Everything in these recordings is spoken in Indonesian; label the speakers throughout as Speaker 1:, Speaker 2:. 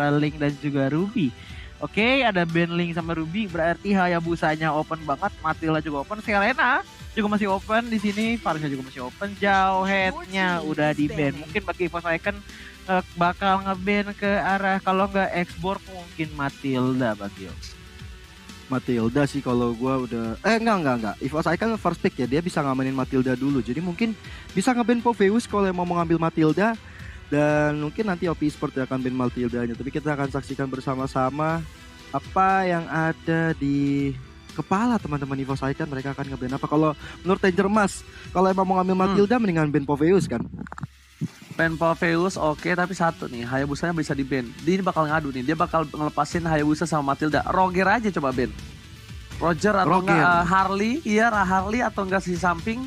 Speaker 1: antara Link dan juga Ruby. Oke, ada ban Link sama Ruby, berarti Hayabusanya open banget, Matilda juga open, Selena juga masih open di sini, Farisnya juga masih open, Jauhead-nya udah di ban. Mungkin bagi EVOS Icon bakal nge-ban ke arah kalau nggak X-Borg mungkin Matilda bagi
Speaker 2: Matilda sih kalau gua udah enggak. EVOS Icon first pick ya, dia bisa ngamanin Matilda dulu. Jadi mungkin bisa nge-ban Poveus kalau mau mengambil Matilda. Dan mungkin nanti OP Esports akan ban Matildanya. Tapi kita akan saksikan bersama-sama apa yang ada di kepala teman-teman EVOS Icon. Mereka akan nge-ban apa. Kalau menurut Danger Mas, kalau emang mau ngambil Matilda mendingan ban Poveus kan?
Speaker 3: Ban Poveus oke, tapi satu nih, Hayabusanya bisa di-ban. Dia ini bakal ngadu nih, dia bakal ngelepasin Hayabusa sama Matilda. Roger aja coba ban. Roger atau enggak Harley, iya Harley atau enggak si samping.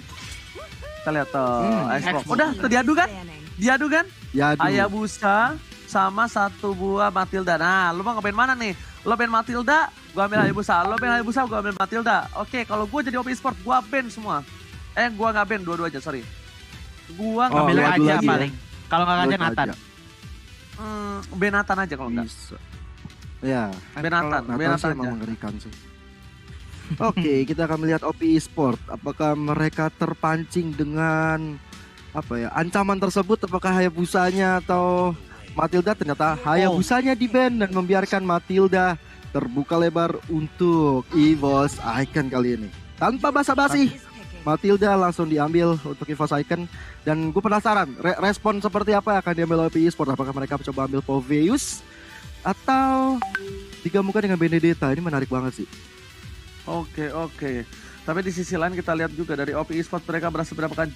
Speaker 3: Kita lihat tuh, udah tuh diadu kan? Diadu kan? Hayabusa sama satu buah Matilda. Nah, lu mau nge-ban mana nih? Lo ban Matilda, gua ambil Hayabusa. Lo ban Hayabusa, gua ambil Matilda. Oke, kalau gua jadi OP Esports, gua ban semua. Gua nggak ban dua-duanya, sorry. Gua
Speaker 1: ngambil aja paling. Kalau nggak aja Nathan.
Speaker 3: Ben Nathan aja kalau enggak.
Speaker 2: Ya,
Speaker 3: Ben Nathan
Speaker 2: sih emang mengerikan sih. Oke, kita akan melihat OP Esports. Apakah mereka terpancing dengan ancaman tersebut? Apakah Hayabusanya atau Matilda? Ternyata Hayabusanya di-ban dan membiarkan Matilda terbuka lebar untuk EVOS Icon kali ini. Tanpa basa-basi, Matilda langsung diambil untuk EVOS Icon. Dan gue penasaran, respon seperti apa yang akan diambil OP Esports? Apakah mereka coba ambil Poveus atau digabungkan dengan Benedetta? Ini menarik banget sih.
Speaker 3: Oke. Tapi di sisi lain kita lihat juga dari OP Esports mereka berhasil mendapatkan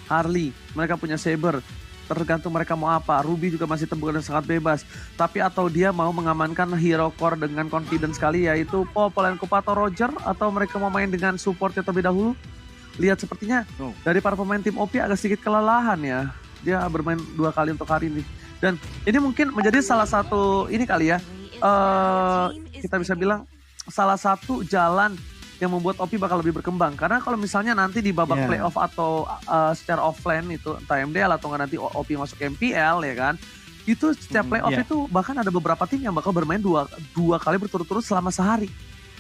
Speaker 3: Harley. Mereka punya Saber. Tergantung mereka mau apa. Ruby juga masih terbuka dan sangat bebas. Tapi atau dia mau mengamankan hero core dengan confidence sekali, yaitu Polen Kupa atau Roger, atau mereka mau main dengan supportnya terlebih dahulu. Lihat sepertinya dari para pemain tim OP agak sedikit kelelahan ya. Dia bermain 2 kali untuk hari ini. Dan ini mungkin menjadi salah satu ini kali ya. Kita bisa bilang salah satu jalan yang membuat OP bakal lebih berkembang. Karena kalau misalnya nanti di babak playoff atau secara offline itu entah MDL atau nggak nanti OP masuk MPL ya kan. Itu setiap playoff itu bahkan ada beberapa tim yang bakal bermain dua kali berturut-turut selama sehari.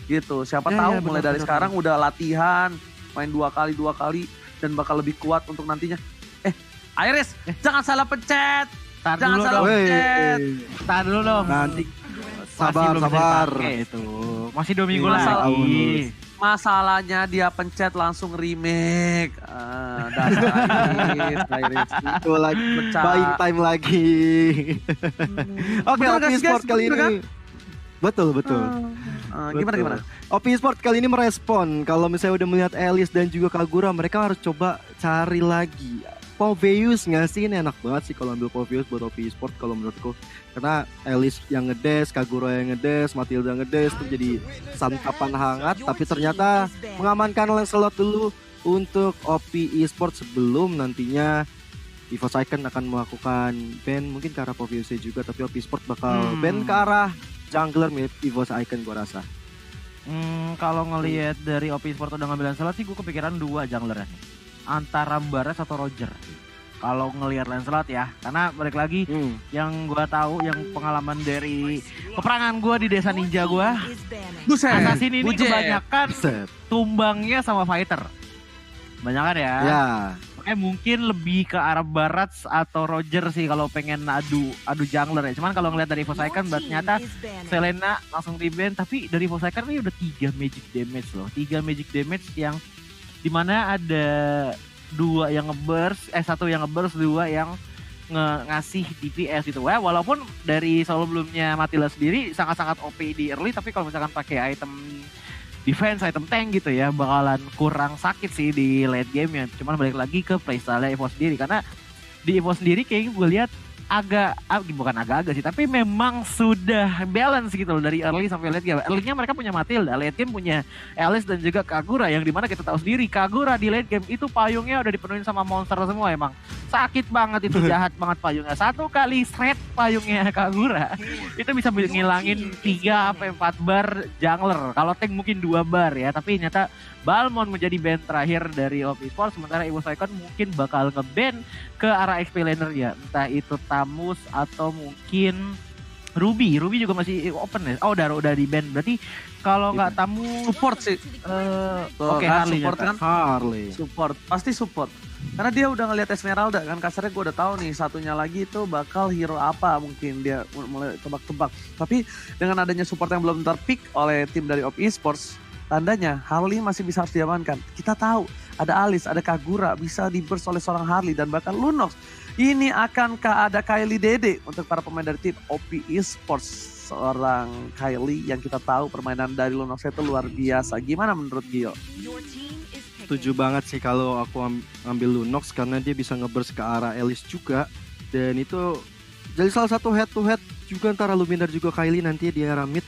Speaker 3: Gitu. Siapa tahu mulai dari sekarang udah latihan main 2 kali dan bakal lebih kuat untuk nantinya. Iris, jangan salah pencet. Jangan salah pencet.
Speaker 1: Tahan dulu dong.
Speaker 2: Nanti sabar.
Speaker 1: Itu masih 2 minggu lagi.
Speaker 3: Masalahnya dia pencet langsung remake. Iris.
Speaker 2: Itu lagi buying time lagi. Oke, OP Esports kali ini. Betul.
Speaker 3: Gimana?
Speaker 2: OP Esports kali ini merespon. Kalau misalnya udah melihat Alice dan juga Kagura, mereka harus coba cari lagi Poveus nggak sih? Ini enak banget sih kalau ambil Poveus buat OP Esports kalau menurutku. Karena Alice yang ngedes, Kagura yang ngedes, Matilda ngedes, itu jadi santapan hangat. Tapi ternyata mengamankan Lancelot dulu untuk OP Esports sebelum nantinya EVOS Icon akan melakukan ban mungkin ke arah Poveus juga. Tapi OP Esports bakal ban ke arah jungler mirip EVOS Icon gua rasa.
Speaker 1: Kalau ngelihat dari OP Esports udah ngambil Lancelot sih gue kepikiran 2 jungler nih. Antara Baras atau Roger. Kalau ngelihat Lancelot ya, karena balik lagi yang gue tahu, yang pengalaman dari peperangan gue di desa ninja gue, Assassin ini kebanyakan tumbangnya sama fighter, kebanyakan ya. Mungkin lebih ke arah Barat atau Roger sih kalau pengen adu jungler ya. Cuman kalau ngelihat dari EVOS Icon, ternyata Selena langsung di-ban, tapi dari EVOS Icon ini udah 3 magic damage loh, 3 magic damage yang dimana ada 2 yang nge-burst, 1 yang nge-burst, 2 yang ngasih DPS gitu. Walaupun dari sebelumnya Matilda sendiri sangat-sangat OP di early, tapi kalau misalkan pakai item defense, item tank gitu ya, bakalan kurang sakit sih di late game ya. Cuman balik lagi ke playstyle EVOS sendiri, karena di EVOS sendiri kayaknya gue lihat bukan agak-agak sih, tapi memang sudah balance gitu loh dari early sampai late game. Early-nya mereka punya Matilda, late game punya Alice dan juga Kagura, yang dimana kita tahu sendiri Kagura di late game itu payungnya udah dipenuhin sama monster semua. Emang sakit banget itu, jahat banget payungnya. 1 kali shred payungnya Kagura itu bisa ngilangin 3-4 bar jungler. Kalau tank mungkin 2 bar ya, tapi ternyata Balmond menjadi ban terakhir dari OP Esports. Sementara EVOS Icon mungkin bakal nge-ban ke arah XP laner ya, entah itu Ramus atau mungkin Ruby juga masih open ya. Oh udah di ban. Berarti kalau nggak tamu
Speaker 3: support sih.
Speaker 1: Oke,
Speaker 3: kan,
Speaker 1: Harley
Speaker 3: support kan.
Speaker 2: Harley.
Speaker 3: Support, pasti support. Karena dia udah ngeliat Esmeralda kan, kasarnya gue udah tahu nih satunya lagi itu bakal hero apa, mungkin dia mulai tebak-tebak. Tapi dengan adanya support yang belum terpick oleh tim dari OP Esports, tandanya Harley masih bisa harus diamankan. Kita tahu ada Alice, ada Kagura bisa di-burst oleh seorang Harley dan bahkan Lunox. Ini akankah ada Kylie Dede untuk para pemain dari tim OP Esports? Seorang Kylie yang kita tahu permainan dari Lunox itu luar biasa. Gimana menurut Gio?
Speaker 2: Setuju banget sih kalau aku ambil Lunox karena dia bisa nge-burst ke arah Alice juga. Dan itu jadi salah satu head to head juga antara Luminar juga Kylie nanti di arah mid.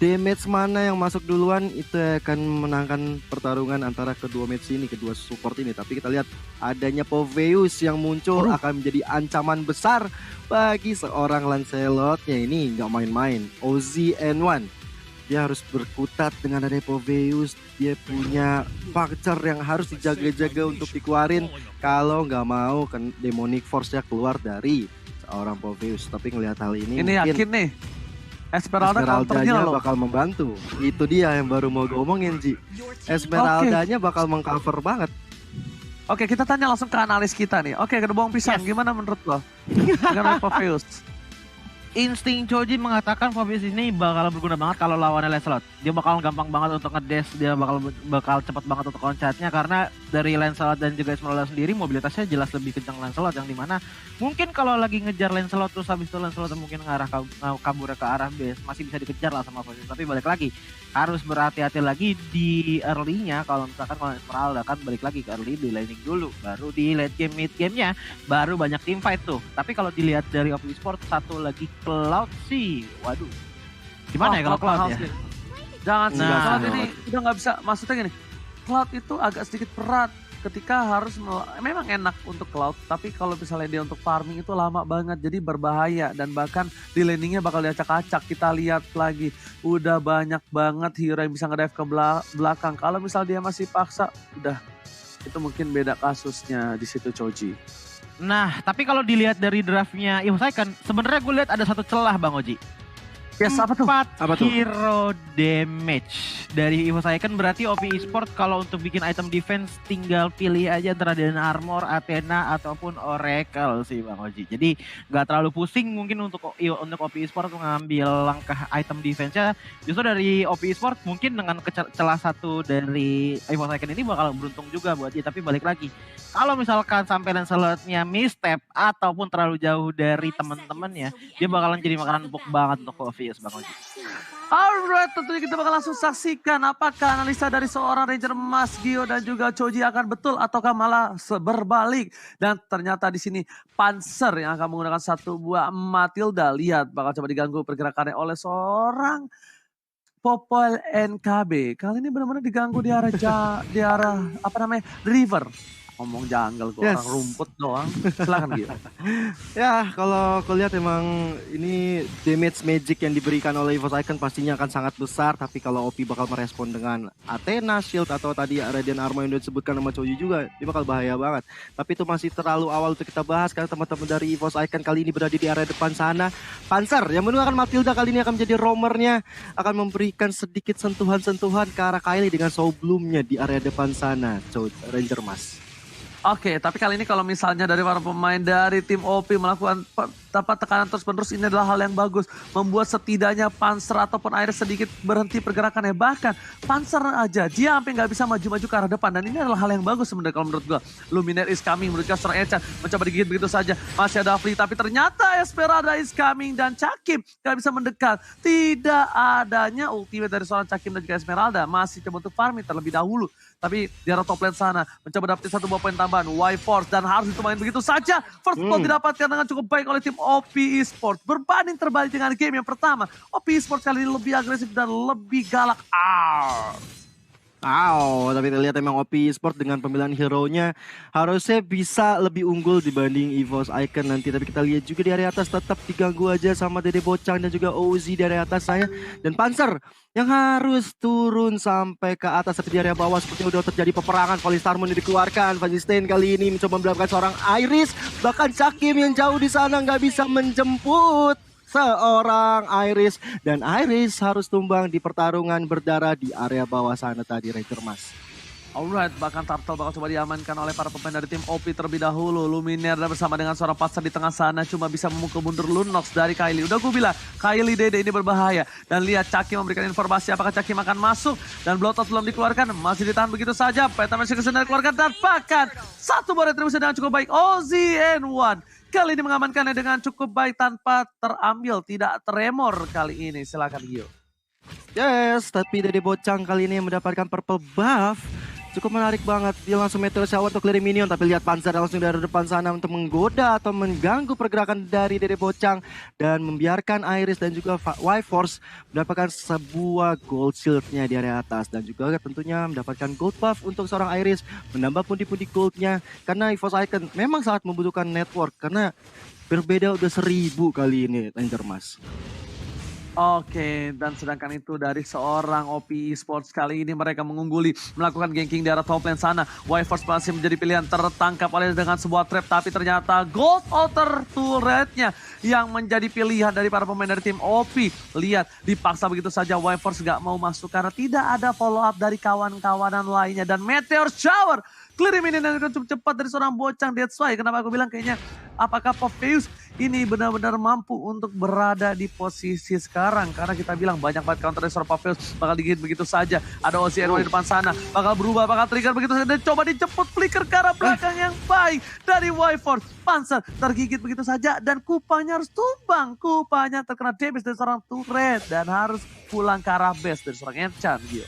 Speaker 2: Damage mana yang masuk duluan itu akan menangkan pertarungan antara kedua match ini, kedua support ini. Tapi kita lihat adanya Poveus yang muncul akan menjadi ancaman besar bagi seorang Lancelot-nya ini nggak main-main. OZN1 dia harus berkutat dengan adanya Poveus. Dia punya faktor yang harus dijaga-jaga untuk dikeluarin kalau nggak mau kan Demonic Force-nya keluar dari seorang Poveus. Tapi ngelihat hal ini
Speaker 3: yakin nih
Speaker 2: Esmeraldanya bakal membantu. Itu dia yang baru mau gue omongin, Ji. Esmeraldanya bakal mengcover banget.
Speaker 3: Oke, kita tanya langsung ke analis kita nih. Oke, Gedebong Pisang, gimana menurut lo? Dengan Poveus.
Speaker 1: Insting Choji mengatakan Poveus ini bakal berguna banget kalau lawannya Lancelot. Dia bakal gampang banget untuk ngedash, dia bakal cepat banget untuk loncatnya karena dari Lancelot dan juga Esmeralda sendiri mobilitasnya jelas lebih kencang Lancelot yang dimana mungkin kalau lagi ngejar Lancelot terus habis itu Lancelot mungkin ngarah kabur ke arah base masih bisa dikejar lah sama Poveus. Tapi balik lagi harus berhati-hati lagi di early-nya kalau misalkan kalau Esmeralda kan balik lagi ke early di laning dulu baru di late game mid game-nya baru banyak team fight tuh. Tapi kalau dilihat dari OP Esports satu lagi Cloud sih, waduh. Gimana ya kalau Cloud ya?
Speaker 3: Jangan sih, Cloud ini udah nggak bisa, maksudnya gini, Cloud itu agak sedikit berat ketika harus, memang enak untuk Cloud, tapi kalau misalnya dia untuk farming itu lama banget, jadi berbahaya. Dan bahkan di laningnya bakal diacak-acak, kita lihat lagi, udah banyak banget hero yang bisa ngedive ke belakang. Kalau misal dia masih paksa, udah, itu mungkin beda kasusnya di situ Choji.
Speaker 1: Nah, tapi kalau dilihat dari draftnya Icon, sebenarnya gue lihat ada satu celah Bang Oji.
Speaker 3: Yes, apa tuh?
Speaker 1: 4 hero damage dari Icon berarti OP Esports kalau untuk bikin item defense tinggal pilih aja antara Dana Armor, Athena ataupun Oracle sih Bang Oji. Jadi nggak terlalu pusing mungkin untuk OP Esports mengambil langkah item defense-nya. Justru dari OP Esports mungkin dengan celah satu dari Icon ini bakal beruntung juga buat dia. Tapi balik lagi, kalau misalkan sampai Lancelot-nya misstep ataupun terlalu jauh dari teman-temannya, dia bakalan jadi makanan empuk banget untuk Poveus Bang Oji.
Speaker 3: Alright, tentunya kita bakal langsung saksikan apakah analisa dari seorang Ranger Mas Gio dan juga Choji akan betul ataukah malah berbalik. Dan ternyata di sini Panzer yang akan menggunakan satu buah Matilda. Lihat bakal coba diganggu pergerakannya oleh seorang Popol NKB. Kali ini benar-benar diganggu di arah apa namanya? River. Ngomong jungle gue, orang rumput doang. Silakan Gio.
Speaker 2: Ya, kalau aku lihat emang ini damage magic yang diberikan oleh EVOS Icon pastinya akan sangat besar. Tapi kalau OP bakal merespon dengan Athena, Shield atau tadi Radiant Armor yang udah disebutkan sama Choji juga, dia bakal bahaya banget. Tapi itu masih terlalu awal untuk kita bahas karena teman-teman dari EVOS Icon kali ini berada di area depan sana. Panzer yang menggunakan Matilda kali ini akan menjadi roamernya, akan memberikan sedikit sentuhan-sentuhan ke arah Kylie dengan Soul Bloom-nya di area depan sana, Ranger Mas.
Speaker 3: Oke, tapi kali ini kalau misalnya dari para pemain dari tim OP melakukan tekanan terus-menerus, ini adalah hal yang bagus. Membuat setidaknya Panzer ataupun Iris sedikit berhenti pergerakannya. Bahkan Panzer aja, dia sampai nggak bisa maju-maju ke arah depan. Dan ini adalah hal yang bagus sebenarnya kalau menurut gue. Luminaire is coming, menurut Castor Enchant mencoba digigit begitu saja. Masih ada Fleet, tapi ternyata Esmeralda is coming dan Cakim nggak bisa mendekat. Tidak adanya ultimate dari seorang Cakim dan juga Esmeralda. Masih coba untuk farming terlebih dahulu. Tapi di arah top lane sana mencoba dapetin satu buah poin tambahan Y-Force dan harus dimain begitu saja. First blood didapatkan dengan cukup baik oleh tim OP Esports. Berbanding terbalik dengan game yang pertama, OP Esports kali ini lebih agresif dan lebih galak.
Speaker 2: Tapi kita lihat emang OP Sport dengan pemilihan hero-nya harusnya bisa lebih unggul dibanding EVOS Icon nanti. Tapi kita lihat juga di area atas tetap diganggu aja sama Dede Bocang dan juga Ozi di area atas saya. Dan Panzer yang harus turun sampai ke atas, tapi di area bawah sepertinya udah terjadi peperangan. Valistarmon dikeluarkan, Fazistain kali ini mencoba mendapatkan seorang Iris. Bahkan Cakim yang jauh di sana nggak bisa menjemput seorang Iris, dan Iris harus tumbang di pertarungan berdarah di area bawah sana tadi, Ranger Mas.
Speaker 3: Alright, bahkan Turtle bakal coba diamankan oleh para pemain dari tim OP terlebih dahulu. Luminaire bersama dengan seorang pasar di tengah sana cuma bisa memukul mundur Lunox dari Kylie. Udah gue bilang, Kylie Dede ini berbahaya. Dan lihat Caki memberikan informasi apakah Caki akan masuk. Dan Bloodthought belum dikeluarkan, masih ditahan begitu saja. Petaman Execution dikeluarkan dan bahkan satu bola retribusi dengan cukup baik. OZN1 kali ini mengamankannya dengan cukup baik tanpa terambil, tidak tremor kali ini. Silakan Gio.
Speaker 2: Yes, tapi Dede Bocang kali ini mendapatkan purple buff. Cukup menarik banget, dia langsung Meteor Shower untuk clearing minion. Tapi lihat Panzer langsung dari depan sana untuk menggoda atau mengganggu pergerakan dari Dede Bocang. Dan membiarkan Iris dan juga Y-Force mendapatkan sebuah gold shieldnya di area atas. Dan juga tentunya mendapatkan gold buff untuk seorang Iris. Menambah pundi-pundi goldnya. Karena EVOS Icon memang sangat membutuhkan network. Karena berbeda udah 1000 kali ini Ranger Mas.
Speaker 3: Oke, dan sedangkan itu dari seorang OP Esports kali ini mereka mengungguli, melakukan ganking di arah top lane sana. Y-Force masih menjadi pilihan, tertangkap oleh dengan sebuah trap, tapi ternyata Gold Outer turretnya yang menjadi pilihan dari para pemain dari tim OP. Lihat, dipaksa begitu saja, Y-Force gak mau masuk karena tidak ada follow up dari kawan-kawanan lainnya. Dan Meteor Shower, clearing minion yang cukup cepat dari seorang Bocang. That's why kenapa aku bilang kayaknya apakah Popheus ini benar-benar mampu untuk berada di posisi sekarang. Karena kita bilang banyak banget counter dari seorang Popheus bakal digigit begitu saja. Ada OZN1 di depan sana, bakal berubah, bakal trigger begitu saja. Dan coba dijemput flicker ke arah belakang yang baik dari Y-Force. Panzer tergigit begitu saja dan kupanya harus tumbang. Kupanya terkena damage dari seorang turret dan harus pulang ke arah base dari seorang Enchant. Gitu.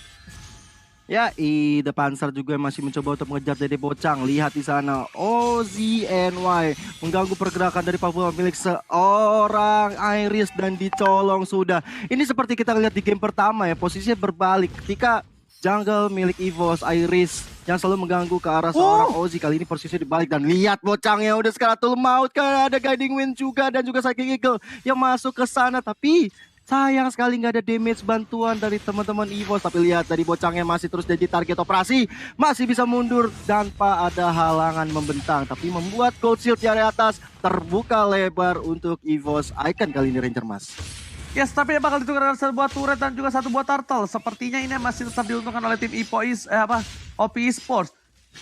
Speaker 2: Ya, The Panzer juga masih mencoba untuk mengejar Dede Bocang. Lihat di sana, OZNY mengganggu pergerakan dari Papua milik seorang Iris dan dicolong sudah. Ini seperti kita lihat di game pertama ya, posisinya berbalik ketika jungle milik EVOS Iris yang selalu mengganggu ke arah seorang Ozi. Kali ini posisinya dibalik dan lihat Bocangnya udah Skeletal Maut, kan ada Guiding Wind juga dan juga Psychic Eagle yang masuk ke sana, tapi sayang sekali nggak ada damage bantuan dari teman-teman EVOS. Tapi lihat dari Bocangnya masih terus jadi target operasi. Masih bisa mundur tanpa ada halangan membentang. Tapi membuat gold shield di area atas terbuka lebar untuk EVOS Icon kali ini Ranger Mas.
Speaker 3: Yes, tapi bakal ditukar sebuah turret dan juga satu buah turtle. Sepertinya ini masih tetap diuntungkan oleh tim OP Esports.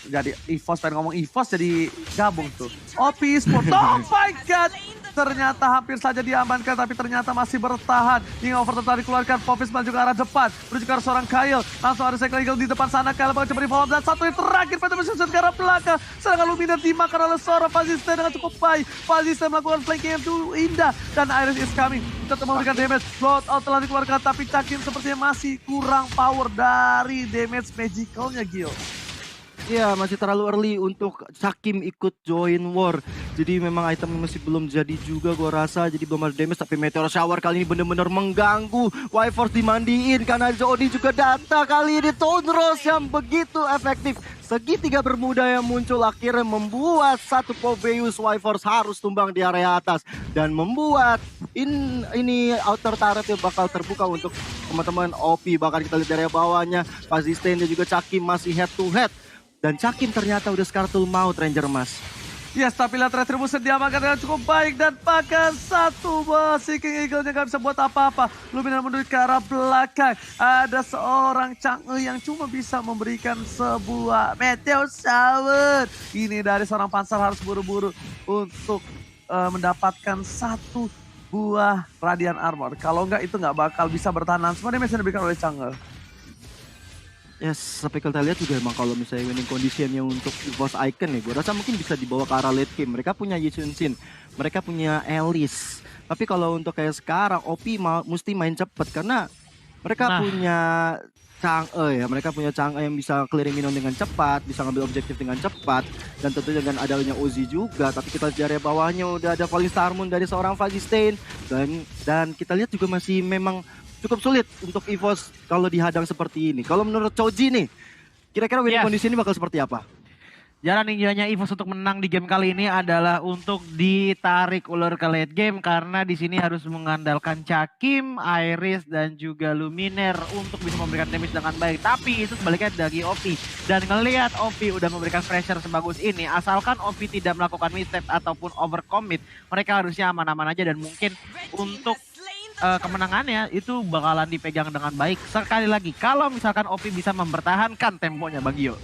Speaker 3: Jadi EVOS, pengen ngomong EVOS jadi gabung tuh. OP Esports, oh my god! Ternyata hampir saja diamankan, tapi ternyata masih bertahan. Hingga over total dikeluarkan, Popis maju ke arah depan. Menuju ke arah seorang Kyle. Langsung ada Cycle Eagle di depan sana. Kyle bakal coba di follow up. Dan satu yang terakhir, Phantom Execution ke arah belakang. Sedangkan Luminar dimakan oleh seorang Fazistain dengan cukup baik. Fazistain melakukan flanking yang cukup indah. Dan Iris is coming. Tetap memberikan damage. Bloodthought telah dikeluarkan, tapi Cakim sepertinya masih kurang power dari damage magicalnya, Gil.
Speaker 2: Ya, masih terlalu early untuk Cakim ikut join war. Jadi memang itemnya masih belum jadi juga gua rasa. Jadi belum ada damage, tapi Meteor Shower kali ini benar-benar mengganggu. Y-Force dimandiin karena Jody juga datang kali ini. Tonros yang begitu efektif. Segitiga bermuda yang muncul akhirnya membuat satu Popheus. Y-Force harus tumbang di area atas. Dan membuat ini outer turret yang bakal terbuka untuk teman-teman OP. Bahkan kita lihat dari bawahnya, Fazistain dan juga Cakim masih head to head. Dan Cakim ternyata udah Skeletal Maut Ranger Mas.
Speaker 3: Yes, tapi lihat Retribution diamankan dengan cukup baik. Dan bahkan satu Seeking Eagle yang gak bisa buat apa-apa. Luminar mundur ke arah belakang. Ada seorang Chang'e yang cuma bisa memberikan sebuah Meteor Shower. Ini dari seorang Panzer harus buru-buru untuk mendapatkan satu buah Radiant Armor. Kalau enggak itu nggak bakal bisa bertahan. Semua damage yang diberikan oleh Chang'e.
Speaker 2: Yes, tapi kita lihat juga emang kalau misalnya winning conditionnya untuk EVOS Icon nih, gue rasa mungkin bisa dibawa ke arah late game. Mereka punya Yisun-Shin, mereka punya Alice. Tapi kalau untuk kayak sekarang, OP mesti main cepet karena mereka punya Chang'e ya. Mereka punya Chang'e yang bisa clearing minion dengan cepat, bisa ngambil objektif dengan cepat. Dan tentunya dengan adanya Ozi juga. Tapi kita lihat di area bawahnya udah ada Valistarmon dari seorang Fazistain. Dan kita lihat juga masih memang cukup sulit untuk EVOS kalau dihadang seperti ini. Kalau menurut Choji nih, kira-kira winning kondisi ini bakal seperti apa?
Speaker 1: Jalan ninjanya EVOS untuk menang di game kali ini adalah untuk ditarik ulur ke late game karena di sini harus mengandalkan Cakim, Iris dan juga Luminaire untuk bisa memberikan damage dengan baik. Tapi itu sebaliknya dari OP. Dan ngelihat OP udah memberikan pressure sebagus ini, asalkan OP tidak melakukan misstep ataupun overcommit, mereka harusnya aman-aman aja dan mungkin untuk kemenangannya itu bakalan dipegang dengan baik. Sekali lagi, kalau misalkan OP bisa mempertahankan temponya Bang Gio.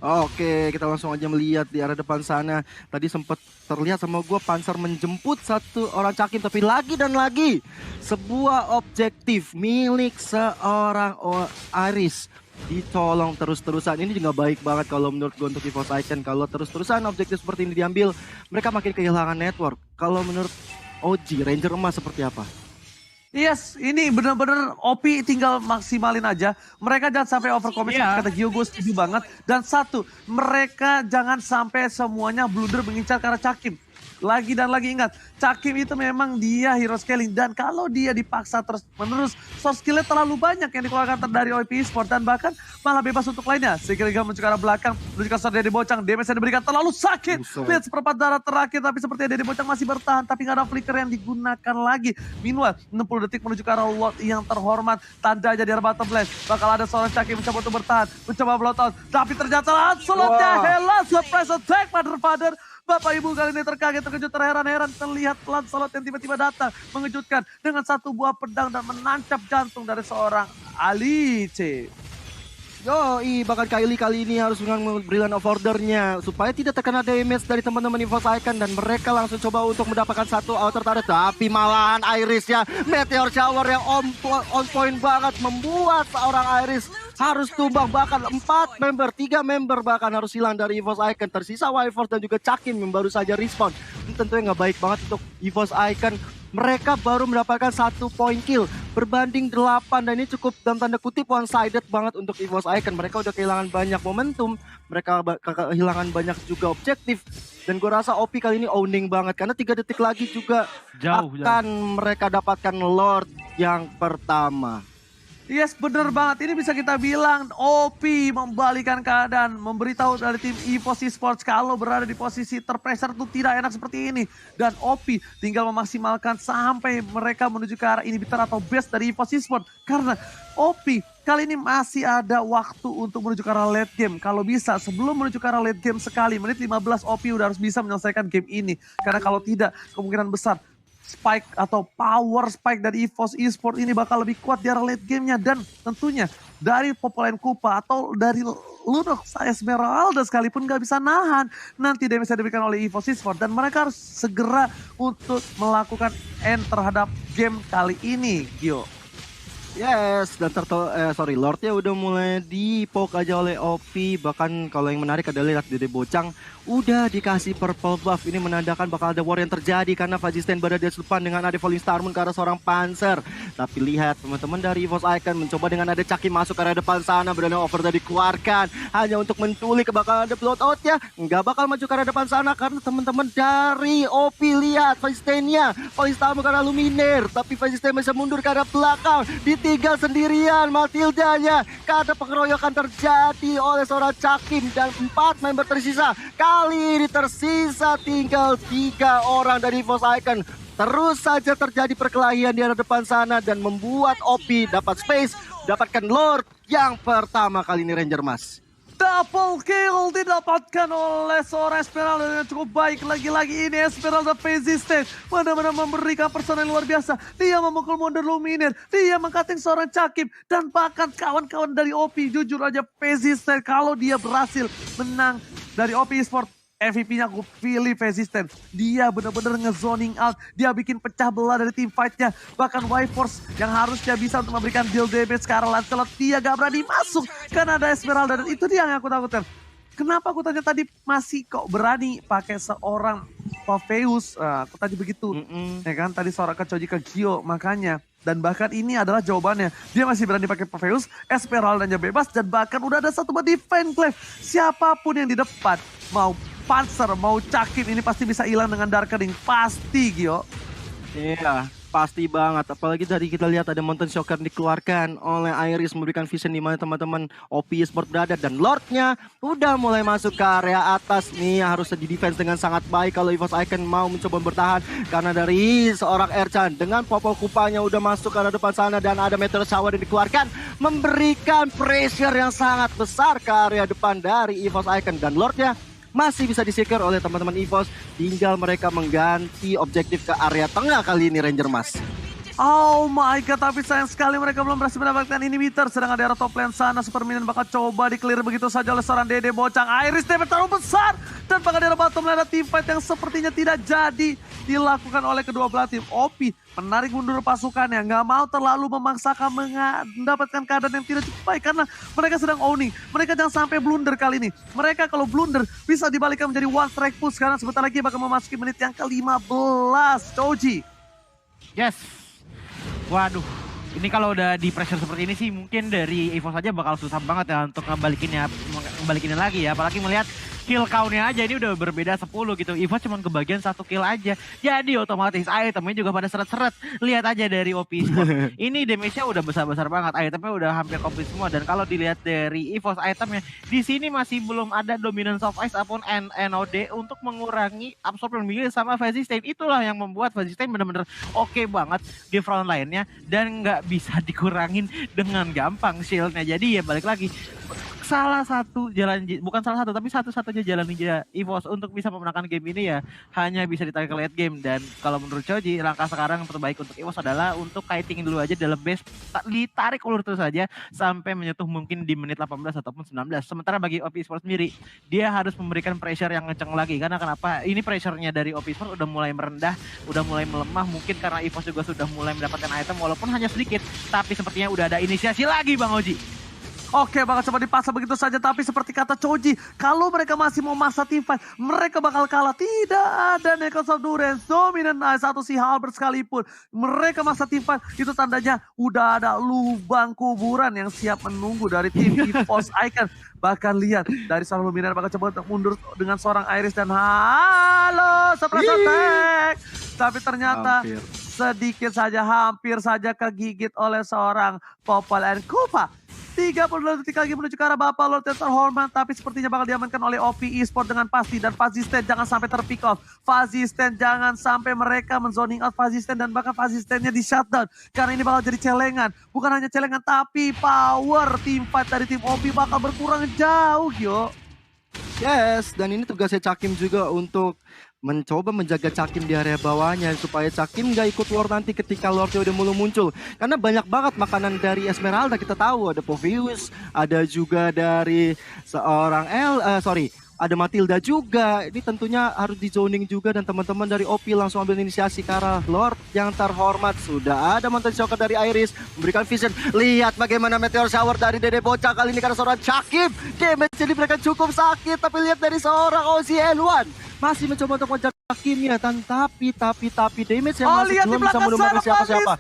Speaker 2: Oke, kita langsung aja melihat di arah depan sana. Tadi sempat terlihat sama gue Panzer menjemput satu orang Cakim, tapi lagi dan lagi sebuah objektif milik seorang Iris ditolong terus-terusan. Ini juga baik banget kalau menurut gue untuk EVOS Icon. Kalau terus-terusan objektif seperti ini diambil, mereka makin kehilangan network. Kalau menurut OG, Ranger Emas seperti apa?
Speaker 3: Yes, ini benar-benar OP tinggal maksimalin aja. Mereka jangan sampai overcommit, kata Gio, gue setuju banget. Dan satu, mereka jangan sampai semuanya blunder mengincar ke arah Cakim. Lagi dan lagi ingat, Cakim itu memang dia hero scaling. Dan kalau dia dipaksa terus menerus, source skillnya terlalu banyak yang dikeluarkan dari OP Esport. Dan bahkan malah bebas untuk lainnya. Sekiranya menuju ke arah belakang, menuju ke arah Dede Bocang. Damage yang diberikan terlalu sakit. Lihat seperempat darah terakhir, tapi sepertinya Dede Bocang masih bertahan. Tapi nggak ada flicker yang digunakan lagi. Meanwhile, 60 detik menuju ke arah Lord yang terhormat. Tanda aja di arah bottom lane. Bakal ada seorang Cakim mencoba untuk bertahan. Mencoba blowout. Tapi ternyata Lancelotnya Hela surprise attack, Father. Bapak Ibu kali ini terkaget, terkejut, terheran-heran terlihat Lancelot yang tiba-tiba datang mengejutkan dengan satu buah pedang dan menancap jantung dari seorang Alice.
Speaker 2: Yoi, bahkan Kylie kali ini harus dengan Brilliant of Order-nya supaya tidak terkena damage dari teman-teman EVOS Icon dan mereka langsung coba untuk mendapatkan satu outer turret, tapi malahan Iris ya, Meteor Shower yang on point banget membuat seorang Iris harus tumbang. Bahkan 3 member bahkan harus hilang dari EVOS Icon. Tersisa Wyforce dan juga Cakim yang baru saja respawn. Ini tentunya nggak baik banget untuk EVOS Icon. Mereka baru mendapatkan 1 point kill berbanding 8 dan ini cukup dalam tanda kutip one sided banget untuk EVOS Icon. Mereka udah kehilangan banyak momentum, mereka kehilangan banyak juga objektif dan gue rasa OP kali ini owning banget karena 3 detik lagi juga jauh. Mereka dapatkan Lord yang pertama.
Speaker 3: Yes, bener banget. Ini bisa kita bilang OP membalikan keadaan, memberitahu dari tim EVOS Esports kalau berada di posisi terpressure itu tidak enak seperti ini. Dan OP tinggal memaksimalkan sampai mereka menuju ke arah inhibitor atau base dari EVOS Esports. Karena OP kali ini masih ada waktu untuk menuju ke arah late game. Kalau bisa sebelum menuju ke arah late game sekali, menit 15 OP udah harus bisa menyelesaikan game ini. Karena kalau tidak, kemungkinan besar spike atau power spike dari EVOS Esports ini bakal lebih kuat di arah late gamenya. Dan tentunya dari Popolen Kupa atau dari Lunox Esmeralda sekalipun gak bisa nahan nanti damage yang diberikan oleh EVOS Esports. Dan mereka harus segera untuk melakukan end terhadap game kali ini, Gio.
Speaker 2: Yes, dan Lordnya udah mulai dipok aja oleh OP. Bahkan kalau yang menarik adalah lihat Dede Bocang udah dikasih purple buff. Ini menandakan bakal ada war yang terjadi karena Fajisten berada di depan dengan ada Falling Star Moon ke arah seorang Panzer. Tapi lihat teman-teman dari EVOS Icon mencoba dengan ada Cakim masuk ke arah depan sana. Berada over dari dikeluarkan hanya untuk menculik, bakal ada blowout ya. Nggak bakal maju ke arah depan sana karena teman-teman dari OP lihat Fajistennya Falling Star Moon ke arah Luminaire. Tapi Fajisten bisa mundur ke arah belakang, ditinggal sendirian Matildanya karena pengeroyokan terjadi oleh seorang Cakim dan 4 member tersisa. Kali ini tersisa tinggal 3 orang dari EVOS Icon. Terus saja terjadi perkelahian di arah depan sana dan membuat OP dapat space, dapatkan Lord yang pertama kali ini Ranger Mas.
Speaker 3: Double kill didapatkan oleh seorang Esmeralda yang cukup baik. Lagi-lagi ini Esmeralda Persistent benar-benar memberikan personel luar biasa. Dia memukul mundur Luminaire, dia mengcutting seorang Cakim dan bahkan kawan-kawan dari OP. Jujur aja Persistent kalau dia berhasil menang dari OP Esports, MVP-nya gue pilih Persistent. Dia benar-benar nge-zoning out. Dia bikin pecah belah dari tim fight-nya. Bahkan Wyforce yang harusnya bisa untuk memberikan deal damage ke arah Lancelot, dia gak berani masuk karena ada Esmeralda. Dan itu dia yang aku takutkan. Kenapa aku tanya tadi masih kok berani pakai seorang Pafeus? Aku tadi begitu. Ya kan, tadi seorang Kecoji ke Gio, makanya. Dan bahkan ini adalah jawabannya. Dia masih berani pakai Pafeus, Esmeraldanya bebas, dan bahkan udah ada satu buat defense clave. Siapapun yang di depan, mau Panzer, mau Cakim, ini pasti bisa hilang dengan Darkening. Pasti, Gio.
Speaker 2: Iya, Pasti banget, apalagi dari kita lihat ada Mountain Shocker dikeluarkan oleh Iris memberikan vision di mana teman-teman OP Esport berada dan Lordnya udah mulai masuk ke area atas nih, harus di defense dengan sangat baik kalau EVOS Icon mau mencoba bertahan karena dari seorang Ercan dengan popol kupanya udah masuk ke arah depan sana dan ada Meteor Shower yang dikeluarkan memberikan pressure yang sangat besar ke area depan dari EVOS Icon dan Lordnya masih bisa disecure oleh teman-teman EVOS. Tinggal mereka mengganti objektif ke area tengah kali ini Ranger Mas.
Speaker 3: Oh my god, tapi sayang sekali mereka belum berhasil mendapatkan inhibitor. Sedangkan di arah top lane sana Super Minion bakal coba di-clear begitu saja oleh seorang Dede Bocang. Iris damage terlalu besar. Dan bakal di arah bottom lane ada teamfight yang sepertinya tidak jadi dilakukan oleh kedua belah tim. OP menarik mundur pasukannya, nggak mau terlalu memaksakan mendapatkan keadaan yang tidak cukup baik karena mereka sedang owning. Mereka jangan sampai blunder kali ini. Mereka kalau blunder bisa dibalikkan menjadi one strike push karena sebentar lagi bakal memasuki menit yang ke-15. Choji.
Speaker 1: Yes. Waduh, ini kalau udah di pressure seperti ini sih mungkin dari EVOS saja bakal susah banget ya untuk ngebalikinnya lagi ya. Apalagi melihat kill count-nya aja ini udah berbeda 10 gitu. EVOS cuma kebagian 1 kill aja. Jadi otomatis itemnya juga pada seret-seret. Lihat aja dari OP Sport. Ini damage-nya udah besar-besar banget. Itemnya udah hampir komplit semua. Dan kalau dilihat dari EVOS itemnya, di sini masih belum ada Dominance of Ice ataupun NOD untuk mengurangi absorption melee sama Phase Stain. Itulah yang membuat Phase Stain bener-bener oke banget di front line-nya. Dan nggak bisa dikurangin dengan gampang shield-nya. Jadi ya balik lagi. Salah satu jalan, bukan salah satu, tapi satu-satunya jalan ninja EVOS untuk bisa memenangkan game ini ya hanya bisa ditarik ke late game. Dan kalau menurut Choji, langkah sekarang terbaik untuk EVOS adalah untuk kiting dulu aja dalam base, ditarik ulur terus saja sampai menyentuh mungkin di menit 18 ataupun 19. Sementara bagi OP Sport sendiri, dia harus memberikan pressure yang kenceng lagi. Karena kenapa? Ini pressure-nya dari OP Sport udah mulai merendah, udah mulai melemah. Mungkin karena EVOS juga sudah mulai mendapatkan item walaupun hanya sedikit. Tapi sepertinya udah ada inisiasi lagi Bang Oji.
Speaker 3: Oke, bakal coba dipaksa begitu saja. Tapi seperti kata Choji, kalau mereka masih mau masa teamfight, mereka bakal kalah. Tidak ada Necklace of Durance, Dominant Ice, atau si Halberd sekalipun. Mereka masa teamfight, itu tandanya udah ada lubang kuburan yang siap menunggu dari tim EVOS Icon. Bahkan lihat, dari seorang Luminar bakal coba untuk mundur dengan seorang Iris dan halo, surprise attack. Tapi ternyata sedikit saja, hampir saja kegigit oleh seorang Popol and Kupa. 32 detik lagi menuju ke arah Bapak Lord yang terhormat, tapi sepertinya bakal diamankan oleh OP Esport dengan pasti. Dan Fazisten jangan sampai terpick off. Fazisten jangan sampai mereka menzoning out Fazisten dan bahkan Fazistennya di shutdown. Karena ini bakal jadi celengan. Bukan hanya celengan, tapi power teamfight dari tim OP bakal berkurang jauh, yo.
Speaker 2: Yes, dan ini tugasnya Cakim juga untuk mencoba menjaga Cakim di area bawahnya supaya Cakim nggak ikut Lord nanti ketika Lordnya udah mulai muncul. Karena banyak banget makanan dari Esmeralda, kita tahu ada Povius, ada juga dari seorang ada Matilda juga. Ini tentunya harus di zoning juga dan teman-teman dari OP langsung ambil inisiasi ke arah Lord yang terhormat. Sudah ada Mountain Shocker dari Iris memberikan vision. Lihat bagaimana Meteor Shower dari Dede Bocah kali ini karena seorang Cakim. Damage jadi mereka cukup sakit, tapi lihat dari seorang OZN1 masih mencoba untuk menjaga Cakimnya, tapi damage yang masih belum bisa menemukan siapa-siapa.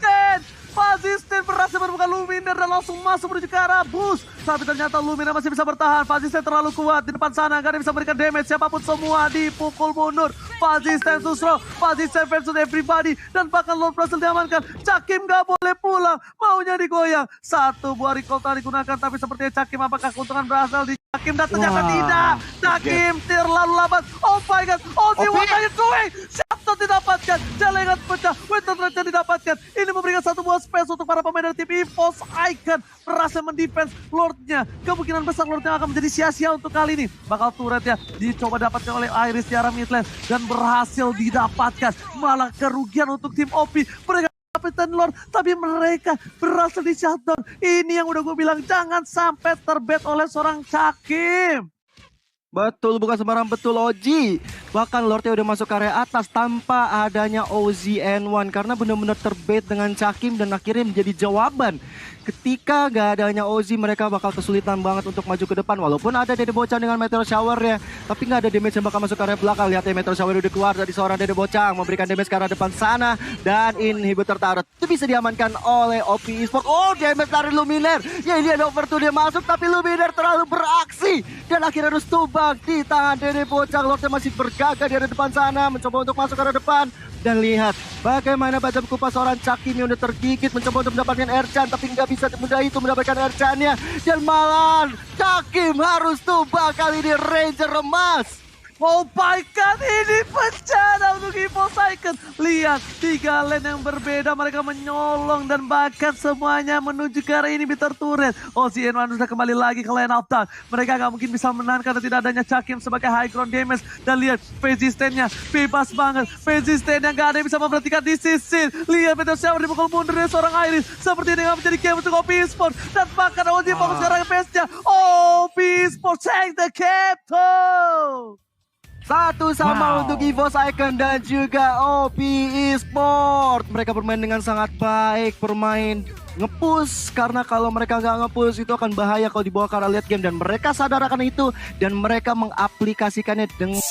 Speaker 3: Fazisten berhasil menemukan Luminar dan langsung masuk menuju ke arah boost. Tapi ternyata Luminar masih bisa bertahan. Fazisten terlalu kuat di depan sana. Gak ada bisa memberikan damage. Siapapun semua dipukul mundur. Fazisten susro. Fazisten versus everybody. Dan bahkan Lord berhasil diamankan. Cakim gak boleh pulang. Maunya digoyang. Satu buah recall telah digunakan. Tapi sepertinya Cakim apakah keuntungan berasal di Cakim? Dan ternyata tidak. Cakim terlalu lambat. Oh my god. Ozzy, what are you doing? Shutdown didapatkan. Celengan pecah. Winter Thread didapatkan. Ini memberikan satu buah space untuk para pemain dari tim EVOS Icon berhasil mendefense Lordnya. Kemungkinan besar Lordnya akan menjadi sia-sia untuk kali ini. Bakal turretnya dicoba dapatkan oleh Iris di arah mid lane dan berhasil didapatkan. Malah kerugian untuk tim OP. Mereka dapetin Lord, tapi mereka berhasil di shutdown. Ini yang udah gue bilang, jangan sampai terbet oleh seorang Cakim.
Speaker 2: Betul, bukan sembarang betul Oji. Bahkan Lordnya udah masuk ke area atas tanpa adanya OZN1 karena benar-benar terbait dengan Cakim dan akhirnya menjadi jawaban. Ketika gak adanya Ozzy, mereka bakal kesulitan banget untuk maju ke depan. Walaupun ada Dede Bocang dengan Meteor Shower-nya, tapi gak ada damage yang bakal masuk ke area belakang. Lihat ya, Meteor Shower udah keluar dari seorang Dede Bocang, memberikan damage ke arah depan sana. Dan inhibitor turret itu bisa diamankan oleh OP Esport. Oh, damage dari Luminar. Ya, ini ada overture dia masuk, tapi Luminar terlalu beraksi. Dan akhirnya harus tumbang di tangan Dede Bocang. Lordnya masih bergagah di area depan sana, mencoba untuk masuk ke area depan. Dan lihat bagaimana Bajab Kupas seorang Cakim yang udah tergigit mencoba untuk mendapatkan Ercan, tapi nggak bisa semudah itu mendapatkan Ercannya. Dan malah Cakim harus tumbang kali ini Ranger emas.
Speaker 3: Oh my god, ini bencana untuk Evo Saiken. Lihat, 3 lane yang berbeda, mereka menyolong dan bahkan semuanya menuju ke arah ini Bitter Turret. Oh, si Enwan sudah kembali lagi ke lane up top. Mereka nggak mungkin bisa menang karena tidak adanya Cakim sebagai high ground damage. Dan lihat, Phase stand-nya bebas banget. Phase stand-nya nggak ada yang bisa memperhatikan di sisi. Lihat, Peter Shower dipukul mundur dari seorang Iris. Seperti ini nggak menjadi game untuk OP Esports. Dan bahkan OG fokus sekarang ke phase-nya. OP Esports take the captain.
Speaker 2: 1-1 untuk Evo Saiken dan juga OP Esports. Mereka bermain dengan sangat baik, bermain nge-push, karena kalau mereka nggak nge-push itu akan bahaya kalau dibawa ke arah late game, dan mereka sadar akan itu dan mereka mengaplikasikannya dengan